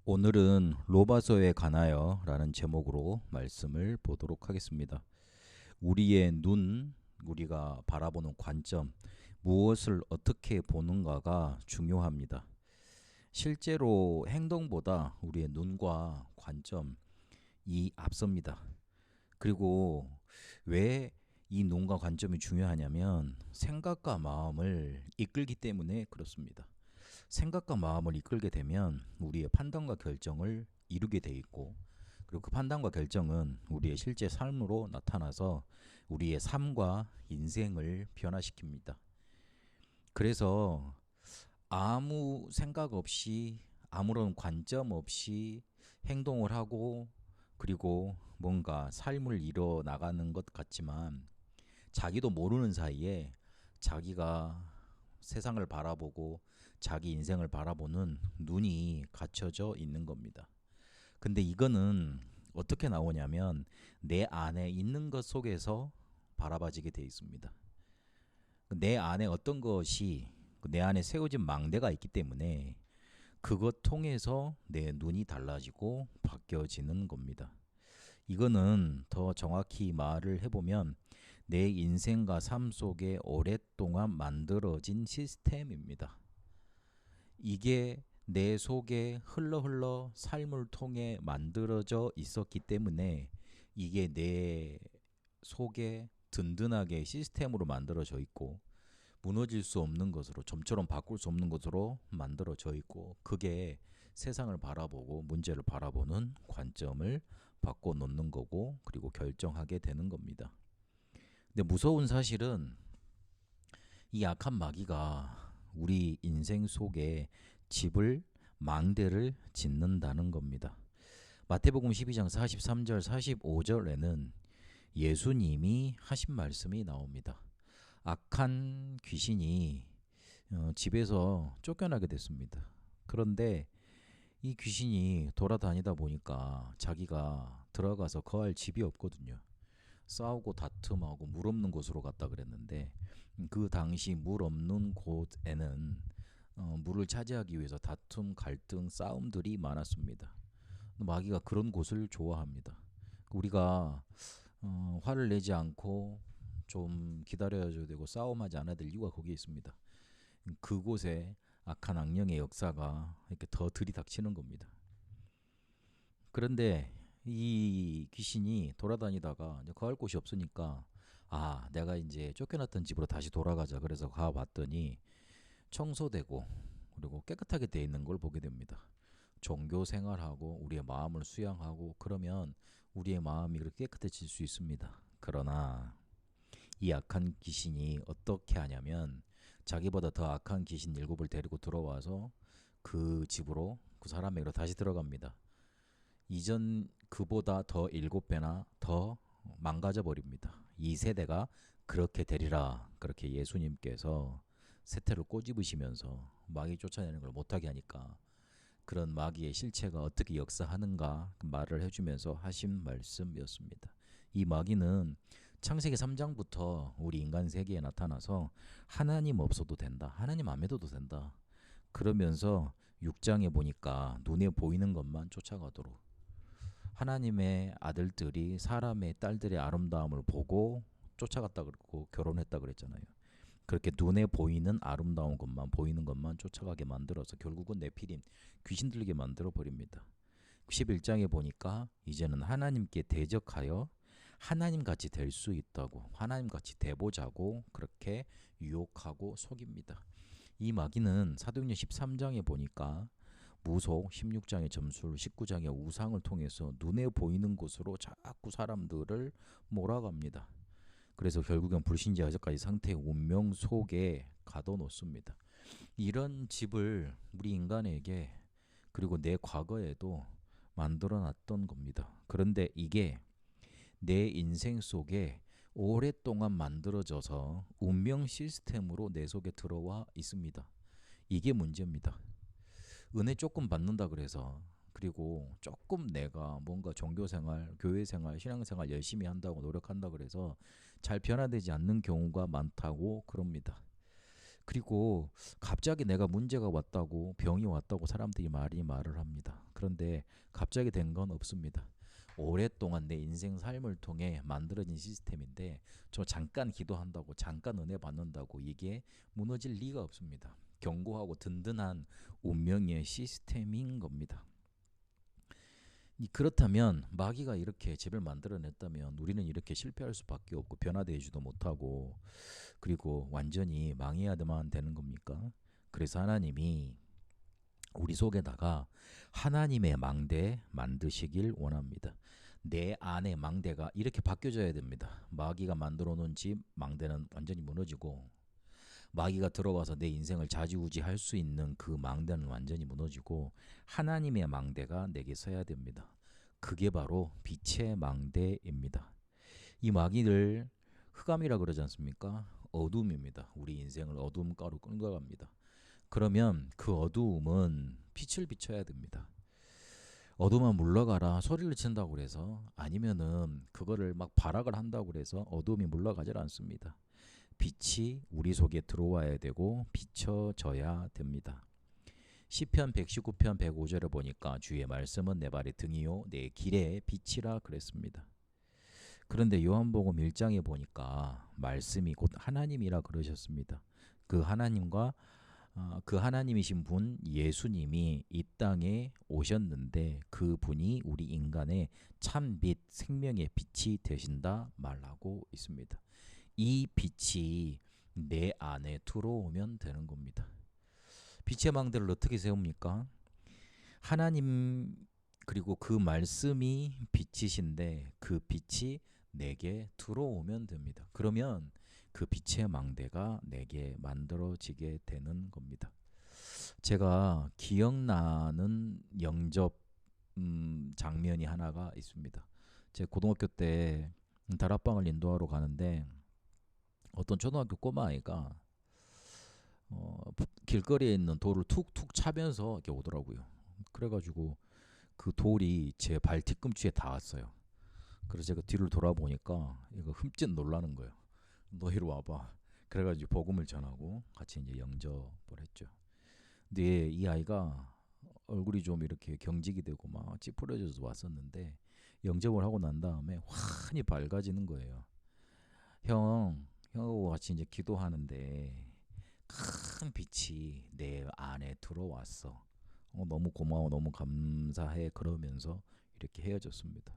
오늘은 로마서에 관하여 라는 제목으로 말씀을 보도록 하겠습니다. 우리의 눈, 우리가 바라보는 관점, 무엇을 어떻게 보는가가 중요합니다. 실제로 행동보다 우리의 눈과 관점이 앞섭니다. 그리고 왜 이 눈과 관점이 중요하냐면 생각과 마음을 이끌기 때문에 그렇습니다. 생각과 마음을 이끌게 되면 우리의 판단과 결정을 이루게 돼 있고, 그리고 그 판단과 결정은 우리의 실제 삶으로 나타나서 우리의 삶과 인생을 변화시킵니다. 그래서 아무 생각 없이 아무런 관점 없이 행동을 하고, 그리고 뭔가 삶을 이뤄 나가는 것 같지만 자기도 모르는 사이에 자기가 세상을 바라보고 자기 인생을 바라보는 눈이 갖춰져 있는 겁니다. 근데 이거는 어떻게 나오냐면 내 안에 있는 것 속에서 바라봐지게 돼 있습니다. 내 안에 어떤 것이 내 안에 세워진 망대가 있기 때문에 그것 통해서 내 눈이 달라지고 바뀌어지는 겁니다. 이거는 더 정확히 말을 해보면 내 인생과 삶 속에 오랫동안 만들어진 시스템입니다. 이게 내 속에 흘러 삶을 통해 만들어져 있었기 때문에 이게 내 속에 든든하게 시스템으로 만들어져 있고, 무너질 수 없는 것으로, 좀처럼 바꿀 수 없는 것으로 만들어져 있고, 그게 세상을 바라보고 문제를 바라보는 관점을 바꿔놓는 거고, 그리고 결정하게 되는 겁니다. 근데 무서운 사실은 이 악한 마귀가 우리 인생 속에 집을, 망대를 짓는다는 겁니다. 마태복음 12장 43절 45절에는 예수님이 하신 말씀이 나옵니다. 악한 귀신이 집에서 쫓겨나게 됐습니다. 그런데 이 귀신이 돌아다니다 보니까 자기가 들어가서 거할 집이 없거든요. 싸우고 다툼하고 물 없는 곳으로 갔다 그랬는데, 그 당시 물 없는 곳에는 물을 차지하기 위해서 다툼, 갈등, 싸움들이 많았습니다. 마귀가 그런 곳을 좋아합니다. 우리가 화를 내지 않고 좀 기다려줘야 되고 싸움하지 않아야 될 이유가 거기에 있습니다. 그곳에 악한 악령의 역사가 이렇게 더 들이닥치는 겁니다. 그런데 이 귀신이 돌아다니다가 이제 거할 곳이 없으니까, 내가 이제 쫓겨났던 집으로 다시 돌아가자. 그래서 가봤더니 청소되고 그리고 깨끗하게 돼 있는 걸 보게 됩니다. 종교 생활하고 우리의 마음을 수양하고 그러면 우리의 마음이 그렇게 깨끗해질 수 있습니다. 그러나 이 악한 귀신이 어떻게 하냐면 자기보다 더 악한 귀신 7을 데리고 들어와서 그 집으로, 그 사람에게로 다시 들어갑니다. 이전 그보다 더 7배나 더 망가져 버립니다. 이 세대가 그렇게 되리라. 그렇게 예수님께서 세태를 꼬집으시면서 마귀 쫓아내는 걸 못하게 하니까 그런 마귀의 실체가 어떻게 역사하는가 말을 해주면서 하신 말씀이었습니다. 이 마귀는 창세기 3장부터 우리 인간 세계에 나타나서 하나님 없어도 된다, 하나님 안 믿어도 된다 그러면서 6장에 보니까 눈에 보이는 것만 쫓아가도록, 하나님의 아들들이 사람의 딸들의 아름다움을 보고 쫓아갔다 그랬고 결혼했다 그랬잖아요. 그렇게 눈에 보이는 아름다운 것만, 보이는 것만 쫓아가게 만들어서 결국은 네피림, 귀신 들게 만들어 버립니다. 11장에 보니까 이제는 하나님께 대적하여 하나님같이 될 수 있다고, 하나님같이 돼보자고 그렇게 유혹하고 속입니다. 이 마귀는 사도행전 13장에 보니까 무속, 16장의 점술, 19장의 우상을 통해서 눈에 보이는 곳으로 자꾸 사람들을 몰아갑니다. 그래서 결국엔 불신자까지 상태의 운명 속에 가둬놓습니다. 이런 집을 우리 인간에게, 그리고 내 과거에도 만들어 놨던 겁니다. 그런데 이게 내 인생 속에 오랫동안 만들어져서 운명 시스템으로 내 속에 들어와 있습니다. 이게 문제입니다. 은혜 조금 받는다 그래서, 그리고 조금 내가 뭔가 종교생활, 교회생활, 신앙생활 열심히 한다고 노력한다 그래서 잘 변화되지 않는 경우가 많다고 그럽니다. 그리고 갑자기 내가 문제가 왔다고 병이 왔다고 사람들이 말을 합니다. 그런데 갑자기 된 건 없습니다. 오랫동안 내 인생 삶을 통해 만들어진 시스템인데 저 잠깐 기도한다고 잠깐 은혜 받는다고 이게 무너질 리가 없습니다. 견고하고 든든한 운명의 시스템인 겁니다. 그렇다면 마귀가 이렇게 집을 만들어냈다면 우리는 이렇게 실패할 수밖에 없고 변화되지도 못하고 그리고 완전히 망해야만 되는 겁니까? 그래서 하나님이 우리 속에다가 하나님의 망대 만드시길 원합니다. 내 안의 망대가 이렇게 바뀌어져야 됩니다. 마귀가 만들어 놓은 집 망대는 완전히 무너지고 마귀가 들어와서 내 인생을 좌지우지할 수 있는 그 망대는 완전히 무너지고 하나님의 망대가 내게 서야 됩니다. 그게 바로 빛의 망대입니다. 이 마귀를 흑암이라 그러지 않습니까? 어둠입니다. 우리 인생을 어둠 가로 끌어갑니다. 그러면 그 어두움은 빛을 비춰야 됩니다. 어둠아 물러가라 소리를 친다고 그래서 아니면은 그거를 막 발악을 한다고 그래서 어둠이 물러가질 않습니다. 빛이 우리 속에 들어와야 되고 비춰져야 됩니다. 시편 119편 105절에 보니까 주의 말씀은 내 발의 등이요 내 길의 빛이라 그랬습니다. 그런데 요한복음 1장에 보니까 말씀이 곧 하나님이라 그러셨습니다. 그 하나님과 그 하나님이신 분 예수님이 이 땅에 오셨는데 그 분이 우리 인간의 참빛 생명의 빛이 되신다 말하고 있습니다. 이 빛이 내 안에 들어오면 되는 겁니다. 빛의 망대를 어떻게 세웁니까? 하나님 그리고 그 말씀이 빛이신데 그 빛이 내게 들어오면 됩니다. 그러면 그 빛의 망대가 내게 만들어지게 되는 겁니다. 제가 기억나는 영접 장면이 하나가 있습니다. 제 고등학교 때 다락방을 인도하러 가는데 어떤 초등학교 꼬마아이가 길거리에 있는 돌을 툭툭 차면서 이렇게 오더라고요. 그래가지고 그 돌이 제 발 뒤꿈치에 닿았어요. 그래서 제가 뒤를 돌아보니까 이거 흠칫 놀라는 거예요. 너 이리 와봐. 그래가지고 복음을 전하고 같이 이제 영접을 했죠. 근데 이 아이가 얼굴이 좀 이렇게 경직이 되고 막 찌푸려져서 왔었는데 영접을 하고 난 다음에 환히 밝아지는 거예요. 형하고 같이 이제 기도하는데 큰 빛이 내 안에 들어왔어. 너무 고마워, 너무 감사해. 그러면서 이렇게 헤어졌습니다.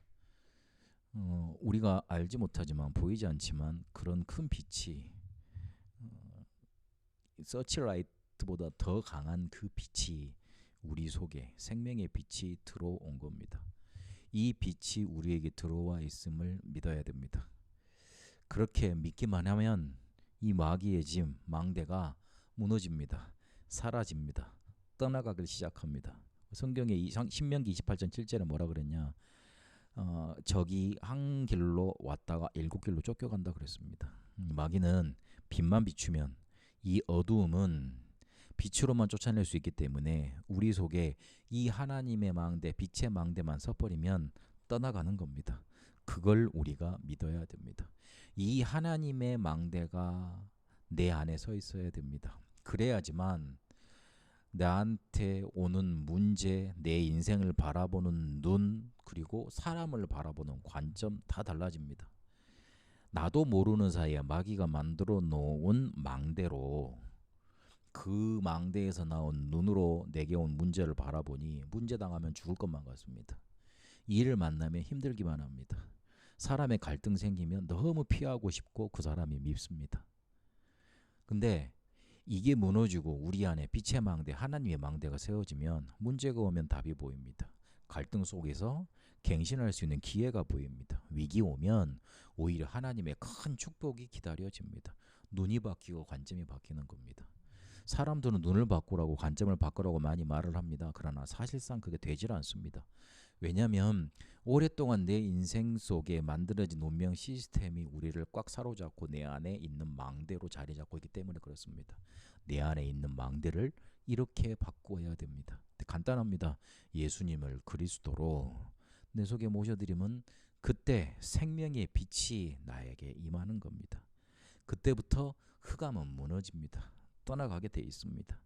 우리가 알지 못하지만 보이지 않지만 그런 큰 빛이 서치라이트보다 더 강한 그 빛이 우리 속에 생명의 빛이 들어온 겁니다. 이 빛이 우리에게 들어와 있음을 믿어야 됩니다. 그렇게 믿기만 하면 이 마귀의 짐, 망대가 무너집니다. 사라집니다. 떠나가기 시작합니다. 성경에 신명기 28장 7절에 뭐라 그랬냐? 적이 한 길로 왔다가 7길로 쫓겨간다 그랬습니다. 마귀는 빛만 비추면 이 어두움은 빛으로만 쫓아낼 수 있기 때문에 우리 속에 이 하나님의 망대, 빛의 망대만 서버리면 떠나가는 겁니다. 그걸 우리가 믿어야 됩니다. 이 하나님의 망대가 내 안에 서 있어야 됩니다. 그래야지만 나한테 오는 문제, 내 인생을 바라보는 눈, 그리고 사람을 바라보는 관점 다 달라집니다. 나도 모르는 사이에 마귀가 만들어 놓은 망대로 그 망대에서 나온 눈으로 내게 온 문제를 바라보니 문제 당하면 죽을 것만 같습니다. 이를 만나면 힘들기만 합니다. 사람의 갈등 생기면 너무 피하고 싶고 그 사람이 밉습니다. 근데 이게 무너지고 우리 안에 빛의 망대, 하나님의 망대가 세워지면 문제가 오면 답이 보입니다. 갈등 속에서 갱신할 수 있는 기회가 보입니다. 위기 오면 오히려 하나님의 큰 축복이 기다려집니다. 눈이 바뀌고 관점이 바뀌는 겁니다. 사람들은 눈을 바꾸라고 관점을 바꾸라고 많이 말을 합니다. 그러나 사실상 그게 되질 않습니다. 왜냐하면 오랫동안 내 인생 속에 만들어진 운명 시스템이 우리를 꽉 사로잡고 내 안에 있는 망대로 자리 잡고 있기 때문에 그렇습니다. 내 안에 있는 망대를 이렇게 바꿔야 됩니다. 간단합니다. 예수님을 그리스도로 내 속에 모셔드리면 그때 생명의 빛이 나에게 임하는 겁니다. 그때부터 흑암은 무너집니다. 떠나가게 돼 있습니다.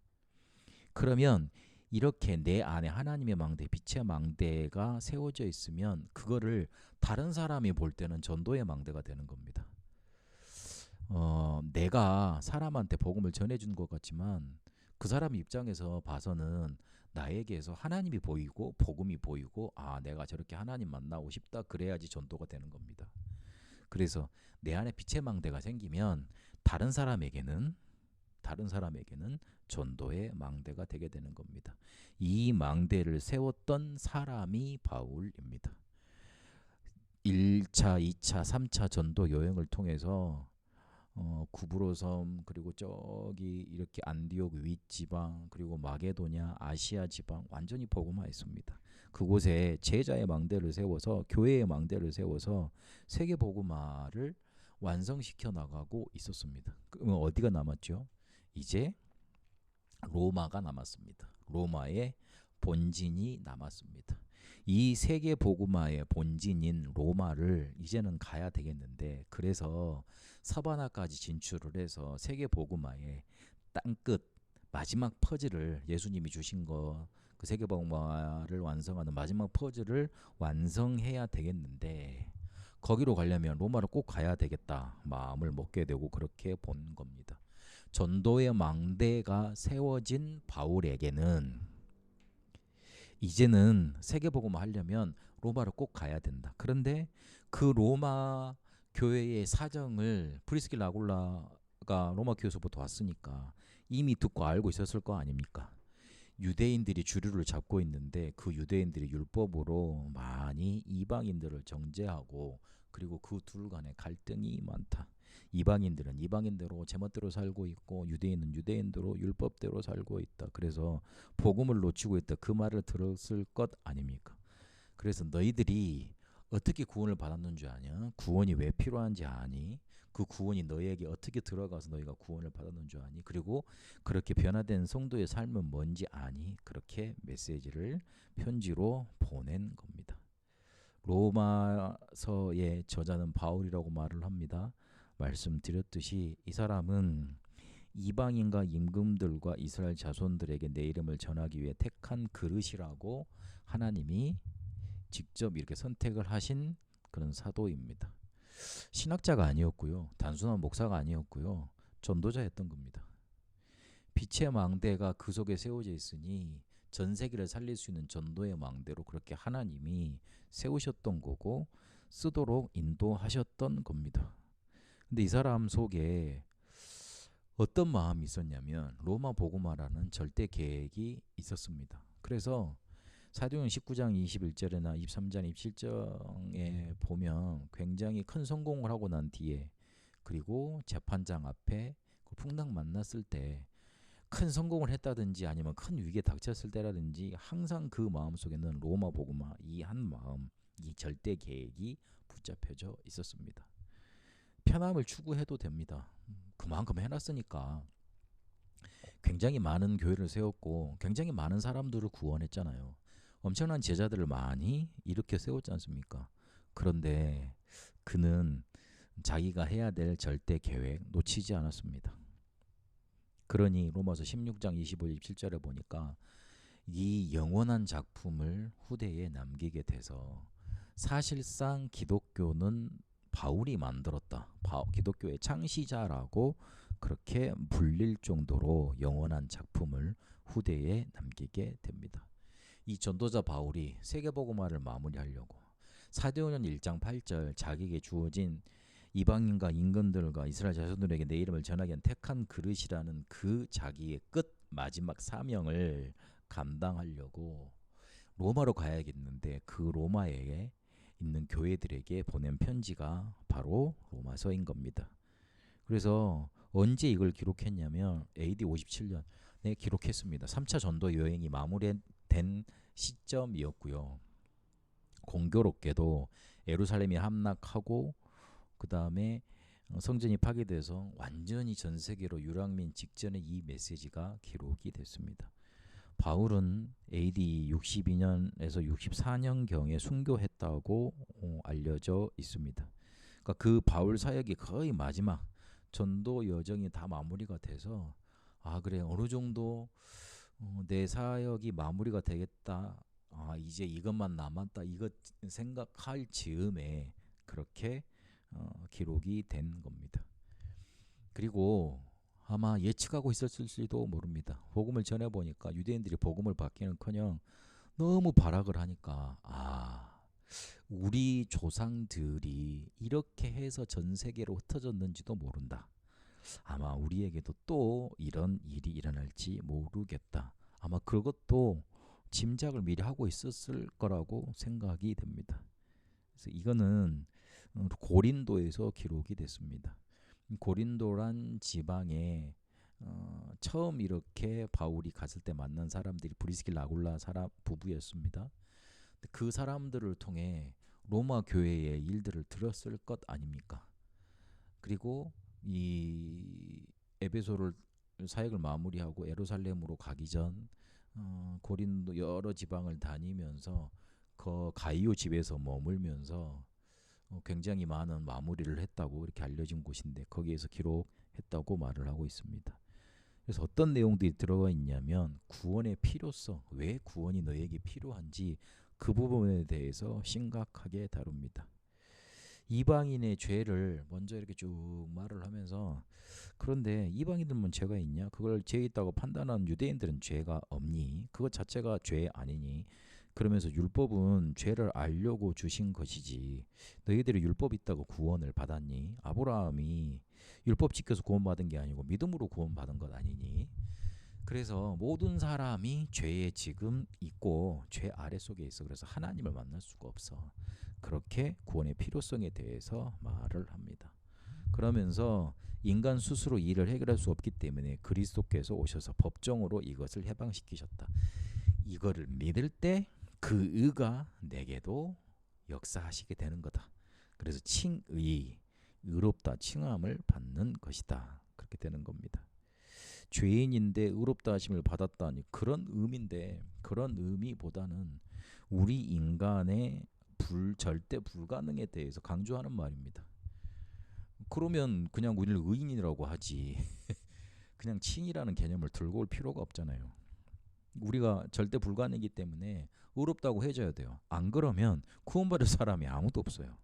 그러면 이렇게 내 안에 하나님의 망대, 빛의 망대가 세워져 있으면 그거를 다른 사람이 볼 때는 전도의 망대가 되는 겁니다. 내가 사람한테 복음을 전해준 것 같지만 그 사람 입장에서 봐서는 나에게서 하나님이 보이고 복음이 보이고 내가 저렇게 하나님 만나고 싶다 그래야지 전도가 되는 겁니다. 그래서 내 안에 빛의 망대가 생기면 다른 사람에게는 전도의 망대가 되게 되는 겁니다. 이 망대를 세웠던 사람이 바울입니다. 1차, 2차, 3차 전도 여행을 통해서 구브로 섬 그리고 저기 이렇게 안디옥 윗지방 그리고 마게도냐 아시아 지방 완전히 복음화했습니다. 그곳에 제자의 망대를 세워서 교회의 망대를 세워서 세계 복음화를 완성시켜 나가고 있었습니다. 그러면 어디가 남았죠? 이제 로마가 남았습니다. 로마의 본진이 남았습니다. 이 세계 복음화의 본진인 로마를 이제는 가야 되겠는데 그래서 사바나까지 진출을 해서 세계 복음화의 땅끝 마지막 퍼즐을 예수님이 주신 거 그 세계 복음화를 완성하는 마지막 퍼즐을 완성해야 되겠는데 거기로 가려면 로마를 꼭 가야 되겠다 마음을 먹게 되고 그렇게 본 겁니다. 전도의 망대가 세워진 바울에게는 이제는 세계복음화 하려면 로마를 꼭 가야 된다. 그런데 그 로마 교회의 사정을 프리스길라 아굴라가 로마 교회에서부터 왔으니까 이미 듣고 알고 있었을 거 아닙니까? 유대인들이 주류를 잡고 있는데 그 유대인들이 율법으로 많이 이방인들을 정죄하고 그리고 그 둘 간에 갈등이 많다. 이방인들은 이방인대로 제멋대로 살고 있고 유대인은 유대인대로 율법대로 살고 있다. 그래서 복음을 놓치고 있다. 그 말을 들었을 것 아닙니까? 그래서 너희들이 어떻게 구원을 받았는 줄 아냐? 구원이 왜 필요한지 아니? 그 구원이 너희에게 어떻게 들어가서 너희가 구원을 받았는 줄 아니? 그리고 그렇게 변화된 성도의 삶은 뭔지 아니? 그렇게 메시지를 편지로 보낸 겁니다. 로마서의 저자는 바울이라고 말을 합니다. 말씀드렸듯이 이 사람은 이방인과 임금들과 이스라엘 자손들에게 내 이름을 전하기 위해 택한 그릇이라고 하나님이 직접 이렇게 선택을 하신 그런 사도입니다. 신학자가 아니었고요. 단순한 목사가 아니었고요. 전도자였던 겁니다. 빛의 망대가 그 속에 세워져 있으니 전 세계를 살릴 수 있는 전도의 망대로 그렇게 하나님이 세우셨던 거고 쓰도록 인도하셨던 겁니다. 근데 이 사람 속에 어떤 마음이 있었냐면 로마 복음화라는 절대 계획이 있었습니다. 그래서 사도행전 19장 21절이나 23장 27장에 보면 굉장히 큰 성공을 하고 난 뒤에 그리고 재판장 앞에 풍랑 만났을 때 큰 성공을 했다든지 아니면 큰 위기에 닥쳤을 때라든지 항상 그 마음속에는 로마 복음화 이 한 마음, 이 절대 계획이 붙잡혀져 있었습니다. 편함을 추구해도 됩니다. 그만큼 해놨으니까 굉장히 많은 교회를 세웠고 굉장히 많은 사람들을 구원했잖아요. 엄청난 제자들을 많이 이렇게 세웠지 않습니까? 그런데 그는 자기가 해야 될 절대 계획 놓치지 않았습니다. 그러니 로마서 16장 25, 27절에 보니까 이 영원한 작품을 후대에 남기게 돼서 사실상 기독교는 바울이 만들었다. 기독교의 창시자라고 그렇게 불릴 정도로 영원한 작품을 후대에 남기게 됩니다. 이 전도자 바울이 세계복음화를 마무리하려고 사도행전 1장 8절 자기에게 주어진 이방인과 임금들과 이스라엘 자손들에게 내 이름을 전하기 위한 택한 그릇이라는 그 자기의 끝 마지막 사명을 감당하려고 로마로 가야겠는데 그 로마에 있는 교회들에게 보낸 편지가 바로 로마서인 겁니다. 그래서 언제 이걸 기록했냐면 AD 57년에 기록했습니다. 3차 전도 여행이 마무리된 시점이었고요. 공교롭게도 예루살렘이 함락하고 그 다음에 성전이 파괴돼서 완전히 전 세계로 유랑민 직전에 이 메시지가 기록이 됐습니다. 바울은 AD 62년에서 64년경에 순교했다고 알려져 있습니다. 그러니까 그 바울 사역이 거의 마지막 전도 여정이 다 마무리가 돼서 아 그래 어느 정도 내 사역이 마무리가 되겠다. 아 이제 이것만 남았다. 이것 생각할 즈음에 그렇게 기록이 된 겁니다. 그리고 아마 예측하고 있었을지도 모릅니다. 복음을 전해 보니까 유대인들이 복음을 받기는커녕 너무 발악을 하니까 우리 조상들이 이렇게 해서 전 세계로 흩어졌는지도 모른다. 아마 우리에게도 또 이런 일이 일어날지 모르겠다. 아마 그것도 짐작을 미리 하고 있었을 거라고 생각이 됩니다. 그래서 이거는 고린도에서 기록이 됐습니다. 고린도란 지방에 처음 이렇게 바울이 갔을 때 만난 사람들이 브리스길라 아굴라 사람 부부였습니다. 그 사람들을 통해 로마 교회의 일들을 들었을 것 아닙니까? 그리고 이 에베소를 사역을 마무리하고 예루살렘으로 가기 전 고린도 여러 지방을 다니면서 그 가이오 집에서 머물면서 굉장히 많은 마무리를 했다고 이렇게 알려진 곳인데 거기에서 기록했다고 말을 하고 있습니다. 그래서 어떤 내용들이 들어가 있냐면 구원의 필요성, 왜 구원이 너에게 필요한지 그 부분에 대해서 심각하게 다룹니다. 이방인의 죄를 먼저 이렇게 쭉 말을 하면서 그런데 이방인들만 죄가 있냐? 그걸 죄 있다고 판단하는 유대인들은 죄가 없니? 그것 자체가 죄 아니니? 그러면서 율법은 죄를 알려고 주신 것이지 너희들이 율법 있다고 구원을 받았니? 아브라함이 율법 지켜서 구원받은 게 아니고 믿음으로 구원받은 것 아니니? 그래서 모든 사람이 죄에 지금 있고 죄 아래 속에 있어. 그래서 하나님을 만날 수가 없어. 그렇게 구원의 필요성에 대해서 말을 합니다. 그러면서 인간 스스로 일을 해결할 수 없기 때문에 그리스도께서 오셔서 법정으로 이것을 해방시키셨다. 이거를 믿을 때 그 의가 내게도 역사하시게 되는 거다. 그래서 칭의, 의롭다 칭함을 받는 것이다. 그렇게 되는 겁니다. 죄인인데 의롭다 하심을 받았다니 그런 의미인데 그런 의미보다는 우리 인간의 절대 불가능에 대해서 강조하는 말입니다. 그러면 그냥 우리를 의인이라고 하지 그냥 칭이라는 개념을 들고 올 필요가 없잖아요. 우리가 절대 불가능이기 때문에 의롭다고 해줘야 돼요. 안 그러면 구원받을 사람이 아무도 없어요.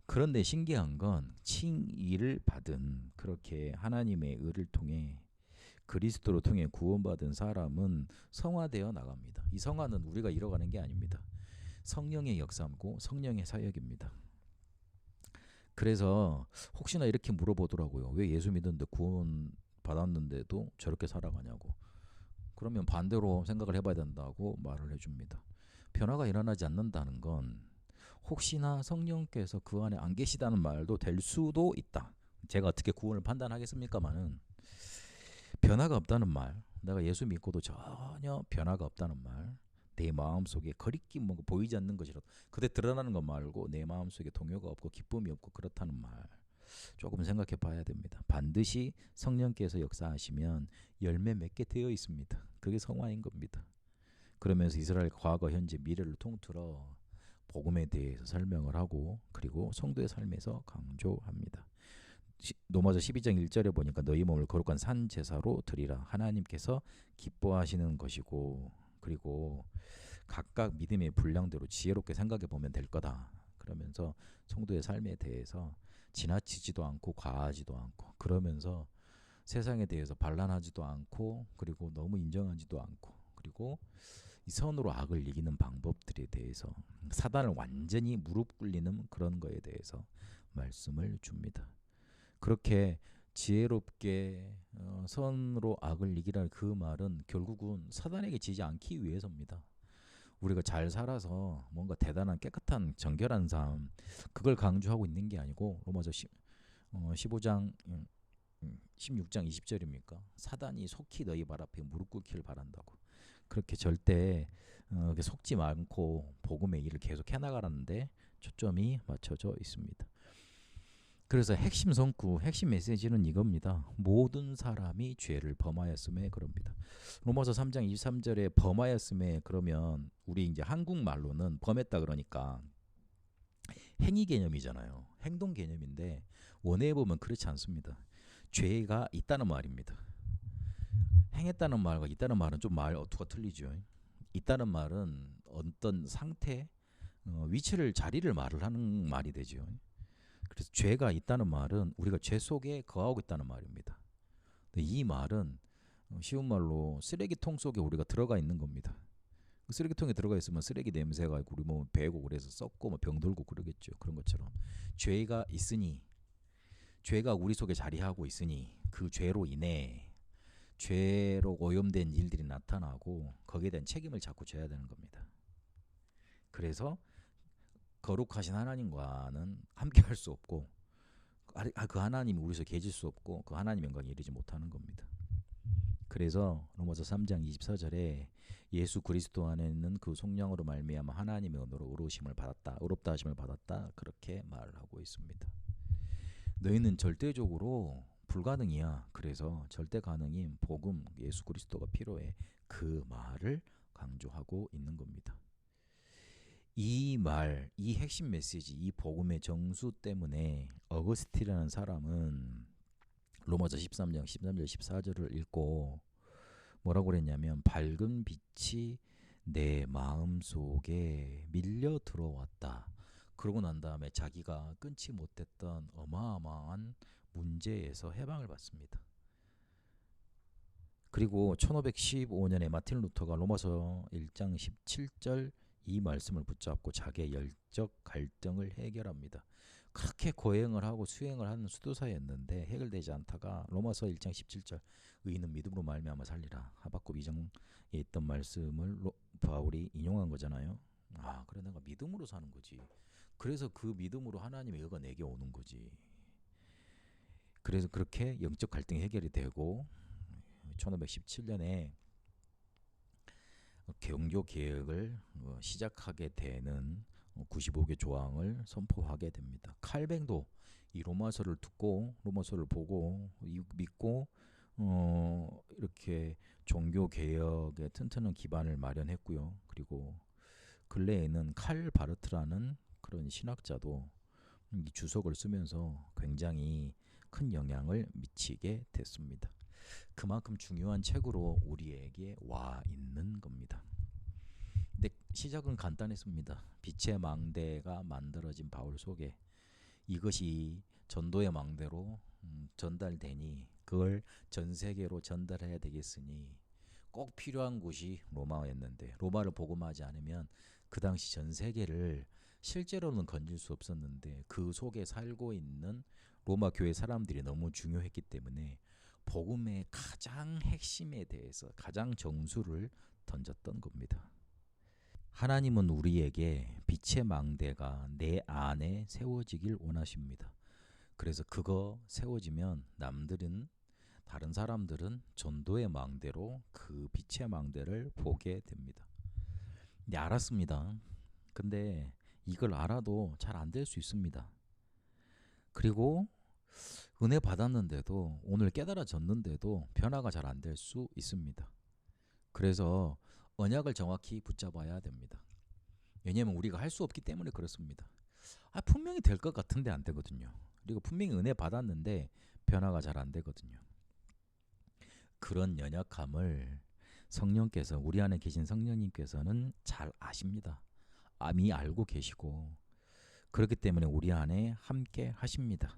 그런데 신기한 건 칭의를 받은 그렇게 하나님의 의를 통해 그리스도로 통해 구원받은 사람은 성화되어 나갑니다. 이 성화는 우리가 이뤄가는 게 아닙니다. 성령의 역사고 성령의 사역입니다. 그래서 혹시나 이렇게 물어보더라고요. 왜 예수 믿었는데 구원 받았는데도 저렇게 살아가냐고. 그러면 반대로 생각을 해봐야 된다고 말을 해줍니다. 변화가 일어나지 않는다는 건 혹시나 성령께서 그 안에 안 계시다는 말도 될 수도 있다. 제가 어떻게 구원을 판단하겠습니까마는 변화가 없다는 말, 내가 예수 믿고도 전혀 변화가 없다는 말, 내 마음속에 거리낌 뭔가 보이지 않는 것이라도 그때 드러나는 것 말고 내 마음속에 동요가 없고 기쁨이 없고 그렇다는 말 조금 생각해 봐야 됩니다. 반드시 성령께서 역사하시면 열매 맺게 되어 있습니다. 그게 성화인 겁니다. 그러면서 이스라엘 과거, 현재, 미래를 통틀어 복음에 대해서 설명을 하고 그리고 성도의 삶에서 강조합니다. 로마서 12장 1절에 보니까 너희 몸을 거룩한 산 제사로 드리라. 하나님께서 기뻐하시는 것이고 그리고 각각 믿음의 분량대로 지혜롭게 생각해 보면 될 거다. 그러면서 성도의 삶에 대해서 지나치지도 않고 과하지도 않고 그러면서 세상에 대해서 반란하지도 않고 그리고 너무 인정하지도 않고 그리고 이 선으로 악을 이기는 방법들에 대해서 사단을 완전히 무릎 꿇리는 그런 거에 대해서 말씀을 줍니다. 그렇게 지혜롭게 선으로 악을 이기라는 그 말은 결국은 사단에게 지지 않기 위해서입니다. 우리가 잘 살아서 뭔가 대단한 깨끗한 정결한 삶 그걸 강조하고 있는 게 아니고 로마서 15장 16장 20절입니까? 사단이 속히 너희 발 앞에 무릎 꿇기를 바란다고. 그렇게 절대 속지 않고 복음의 일을 계속 해나가라는데 초점이 맞춰져 있습니다. 그래서 핵심 성구, 핵심 메시지는 이겁니다. 모든 사람이 죄를 범하였음에 그럽니다. 로마서 3장 23절에 범하였음에 그러면 우리 이제 한국말로는 범했다 그러니까 행위 개념이잖아요. 행동 개념인데 원어에 보면 그렇지 않습니다. 죄가 있다는 말입니다. 행했다는 말과 있다는 말은 좀 말 어투가 틀리죠. 있다는 말은 어떤 상태, 위치를 자리를 말을 하는 말이 되죠. 그래서 죄가 있다는 말은 우리가 죄 속에 거하고 있다는 말입니다. 근데 이 말은 쉬운 말로 쓰레기통 속에 우리가 들어가 있는 겁니다. 그 쓰레기통에 들어가 있으면 쓰레기 냄새가 우리 몸을 배고 그래서 썩고 뭐 병들고 그러겠죠. 그런 것처럼 죄가 있으니, 죄가 우리 속에 자리하고 있으니 그 죄로 인해 죄로 오염된 일들이 나타나고 거기에 대한 책임을 자꾸 져야 되는 겁니다. 그래서 거룩하신 하나님과는 함께 할 수 없고 그 하나님이 우리 속에 계실 수 없고 그 하나님 영광에 이르지 못하는 겁니다. 그래서 로마서 3장 24절에 예수 그리스도 안에 있는 그 성령으로 말미암아 하나님의 은혜로 의로우심을 받았다, 의롭다 하심을 받았다, 그렇게 말을 하고 있습니다. 너희는 절대적으로 불가능이야. 그래서 절대 가능인 복음 예수 그리스도가 필요해. 그 말을 강조하고 있는 겁니다. 이 말, 이 핵심 메시지, 이 복음의 정수 때문에 어거스틴이라는 사람은 로마서 13장 13절 14절을 읽고 뭐라고 그랬냐면 밝은 빛이 내 마음속에 밀려 들어왔다. 그러고 난 다음에 자기가 끊지 못했던 어마어마한 문제에서 해방을 받습니다. 그리고 1515년에 마틴 루터가 로마서 1장 17절 이 말씀을 붙잡고 자기의 열적 갈등을 해결합니다. 그렇게 고행을 하고 수행을 하는 수도사였는데 해결되지 않다가 로마서 1장 17절 의인은 믿음으로 말미암아 살리라. 하박국 2장에 있던 말씀을 바울이 인용한 거잖아요. 아, 그래 내가 믿음으로 사는 거지. 그래서 그 믿음으로 하나님의 의가 내게 오는 거지. 그래서 그렇게 영적 갈등이 해결이 되고 1517년에 개종교 개혁을 시작하게 되는 95개 조항을 선포하게 됩니다. 칼뱅도 이 로마서를 듣고 로마서를 보고 믿고 이렇게 종교 개혁에 튼튼한 기반을 마련했고요. 그리고 근래에는 칼 바르트라는 그런 신학자도 이 주석을 쓰면서 굉장히 큰 영향을 미치게 됐습니다. 그만큼 중요한 책으로 우리에게 와 있는 겁니다. 근데 시작은 간단했습니다. 빛의 망대가 만들어진 바울 속에 이것이 전도의 망대로 전달되니 그걸 전 세계로 전달해야 되겠으니 꼭 필요한 곳이 로마였는데 로마를 복음하지 않으면 그 당시 전 세계를 실제로는 건질 수 없었는데 그 속에 살고 있는 로마 교회 사람들이 너무 중요했기 때문에 복음의 가장 핵심에 대해서 가장 정수를 던졌던 겁니다. 하나님은 우리에게 빛의 망대가 내 안에 세워지길 원하십니다. 그래서 그거 세워지면 다른 사람들은 전도의 망대로 그 빛의 망대를 보게 됩니다. 네, 알았습니다. 근데 이걸 알아도 잘 안 될 수 있습니다. 그리고 은혜 받았는데도 오늘 깨달아졌는데도 변화가 잘 안 될 수 있습니다. 그래서 언약을 정확히 붙잡아야 됩니다. 왜냐하면 우리가 할 수 없기 때문에 그렇습니다. 분명히 될 것 같은데 안 되거든요. 그리고 분명히 은혜 받았는데 변화가 잘 안 되거든요. 그런 연약함을 성령께서 우리 안에 계신 성령님께서는 잘 아십니다. 이미 알고 계시고 그렇기 때문에 우리 안에 함께 하십니다.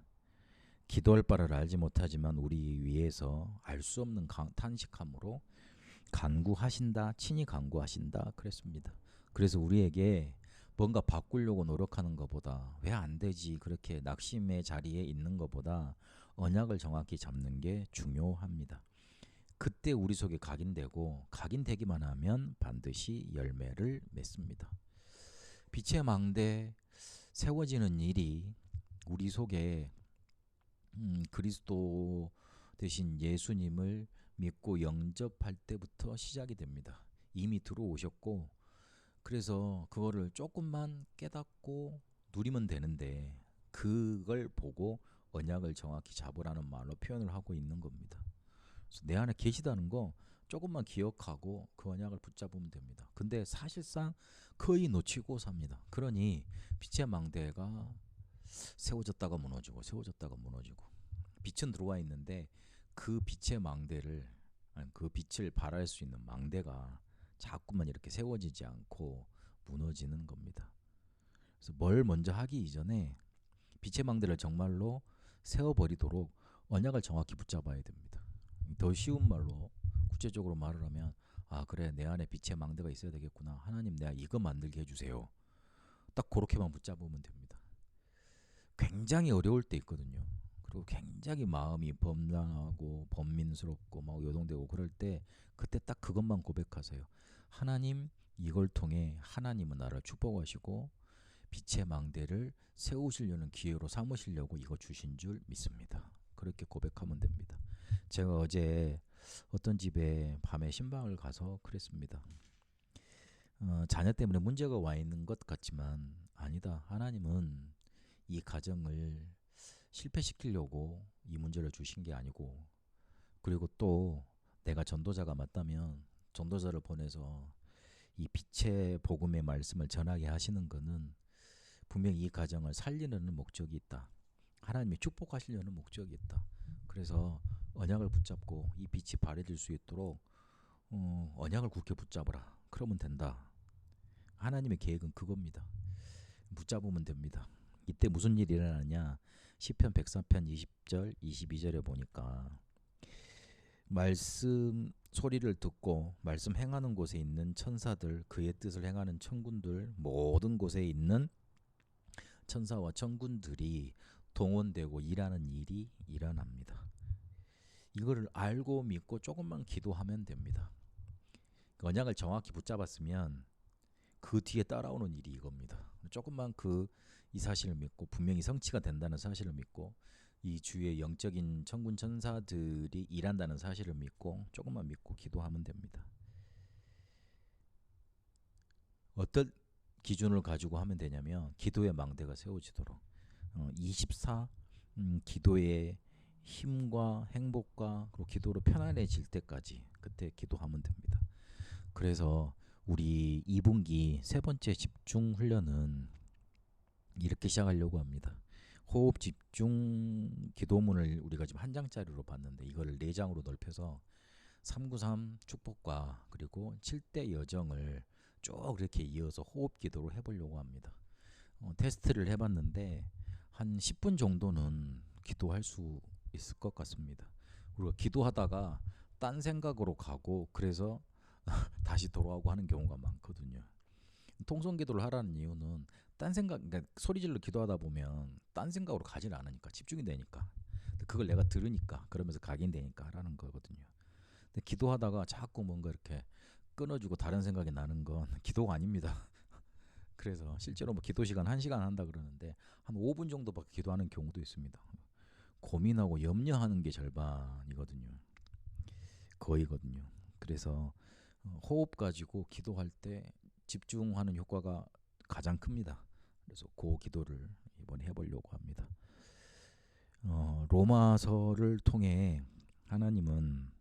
기도할 바를 알지 못하지만 우리 위해서 알 수 없는 탄식함으로 간구하신다, 친히 간구하신다 그랬습니다. 그래서 우리에게 뭔가 바꾸려고 노력하는 것보다 왜 안 되지 그렇게 낙심의 자리에 있는 것보다 언약을 정확히 잡는 게 중요합니다. 그때 우리 속에 각인되고 각인되기만 하면 반드시 열매를 맺습니다. 빛의 망대 세워지는 일이 우리 속에 그리스도 대신 예수님을 믿고 영접할 때부터 시작이 됩니다. 이미 들어오셨고 그래서 그거를 조금만 깨닫고 누리면 되는데 그걸 보고 언약을 정확히 잡으라는 말로 표현을 하고 있는 겁니다. 그래서 내 안에 계시다는 거 조금만 기억하고 그 언약을 붙잡으면 됩니다. 근데 사실상 거의 놓치고 삽니다. 그러니 빛의 망대가 세워졌다가 무너지고 세워졌다가 무너지고 빛은 들어와 있는데 그 빛의 망대를 그 빛을 발할 수 있는 망대가 자꾸만 이렇게 세워지지 않고 무너지는 겁니다. 그래서 뭘 먼저 하기 이전에 빛의 망대를 정말로 세워버리도록 언약을 정확히 붙잡아야 됩니다. 더 쉬운 말로 구체적으로 말을 하면 그래 내 안에 빛의 망대가 있어야 되겠구나. 하나님 내가 이거 만들게 해주세요. 딱 그렇게만 붙잡으면 됩니다. 굉장히 어려울 때 있거든요. 그리고 굉장히 마음이 범람하고 번민스럽고 막 요동되고 그럴 때 그때 딱 그것만 고백하세요. 하나님 이걸 통해 하나님은 나를 축복하시고 빛의 망대를 세우시려는 기회로 삼으시려고 이거 주신 줄 믿습니다. 그렇게 고백하면 됩니다. 제가 어제 어떤 집에 밤에 신방을 가서 그랬습니다. 자녀 때문에 문제가 와 있는 것 같지만 아니다. 하나님은 이 가정을 실패시키려고 이 문제를 주신 게 아니고, 그리고 또 내가 전도자가 맞다면 전도자를 보내서 이 빛의 복음의 말씀을 전하게 하시는 것은 분명히 이 가정을 살리려는 목적이 있다. 하나님이 축복하시려는 목적이 있다. 그래서 언약을 붙잡고 이 빛이 발해질 수 있도록 언약을 굳게 붙잡으라. 그러면 된다. 하나님의 계획은 그겁니다. 붙잡으면 됩니다. 이때 무슨 일이 일어나냐? 시편 104편 20절 22절에 보니까 말씀 소리를 듣고 말씀 행하는 곳에 있는 천사들, 그의 뜻을 행하는 천군들, 모든 곳에 있는 천사와 천군들이 동원되고 일하는 일이 일어납니다. 이거를 알고 믿고 조금만 기도하면 됩니다. 언약을 정확히 붙잡았으면 그 뒤에 따라오는 일이 이겁니다. 조금만 이 사실을 믿고 분명히 성취가 된다는 사실을 믿고 이 주의 영적인 천군 천사들이 일한다는 사실을 믿고 조금만 믿고 기도하면 됩니다. 어떤 기준을 가지고 하면 되냐면 기도의 망대가 세워지도록 24 기도의 힘과 행복과 그리고 기도로 편안해질 때까지 그때 기도하면 됩니다. 그래서 우리 2분기 세 번째 집중 훈련은 이렇게 시작하려고 합니다. 호흡 집중 기도문을 우리가 지금 한 장짜리로 봤는데 이거를 4장으로 넓혀서 393 축복과 그리고 7대 여정을 쭉 이렇게 이어서 호흡 기도로 해보려고 합니다. 테스트를 해봤는데 한 10분 정도는 기도할 수 있을 것 같습니다. 우리가 기도하다가 딴 생각으로 가고 그래서 다시 돌아오고 하는 경우가 많거든요. 통성 기도를 하라는 이유는 딴 생각, 그러니까 소리질러 기도하다 보면 딴 생각으로 가질 않으니까 집중이 되니까 그걸 내가 들으니까 그러면서 각인되니까 하라는 거거든요. 근데 기도하다가 자꾸 뭔가 이렇게 끊어지고 다른 생각이 나는 건 기도가 아닙니다. 그래서 실제로 뭐 기도 시간 1시간 한다 그러는데 한 5분 정도밖에 기도하는 경우도 있습니다. 고민하고 염려하는 게 절반이거든요. 거의거든요. 그래서 호흡 가지고 기도할 때 집중하는 효과가 가장 큽니다. 그래서 그 기도를 이번에 해보려고 합니다. 로마서를 통해 하나님은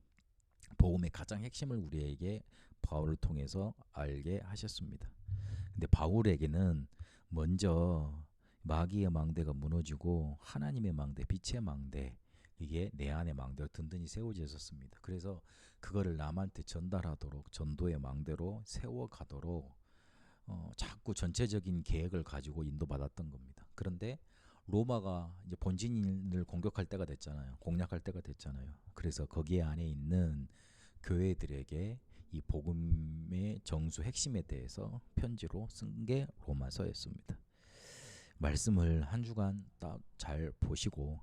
복음의 가장 핵심을 우리에게 바울을 통해서 알게 하셨습니다. 근데 바울에게는 먼저 마귀의 망대가 무너지고 하나님의 망대, 빛의 망대, 이게 내 안의 망대로 든든히 세워져 있었습니다. 그래서 그거를 남한테 전달하도록 전도의 망대로 세워가도록 자꾸 전체적인 계획을 가지고 인도받았던 겁니다. 그런데 로마가 이제 본진을 공격할 때가 됐잖아요. 공략할 때가 됐잖아요. 그래서 거기에 안에 있는 교회들에게 이 복음의 정수 핵심에 대해서 편지로 쓴 게 로마서였습니다. 말씀을 한 주간 잘 보시고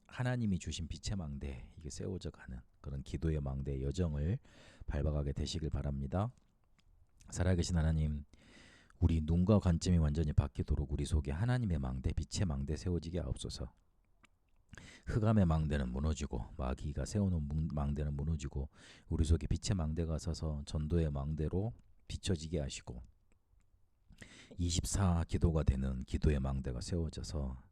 하나님이 주신 빛의 망대, 이게 세워져 가는 그런 기도의 망대 여정을 밟아가게 되시길 바랍니다. 살아계신 하나님, 우리 눈과 관점이 완전히 바뀌도록 우리 속에 하나님의 망대, 빛의 망대 세워지게 하옵소서. 흑암의 망대는 무너지고 마귀가 세워놓은 망대는 무너지고 우리 속에 빛의 망대가 서서 전도의 망대로 비춰지게 하시고 24 기도가 되는 기도의 망대가 세워져서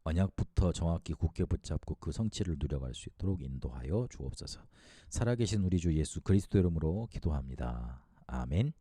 언약부터 정확히 굳게 붙잡고 그 성취를 누려갈 수 있도록 인도하여 주옵소서. 살아계신 우리 주 예수 그리스도 이름으로 기도합니다. 아멘.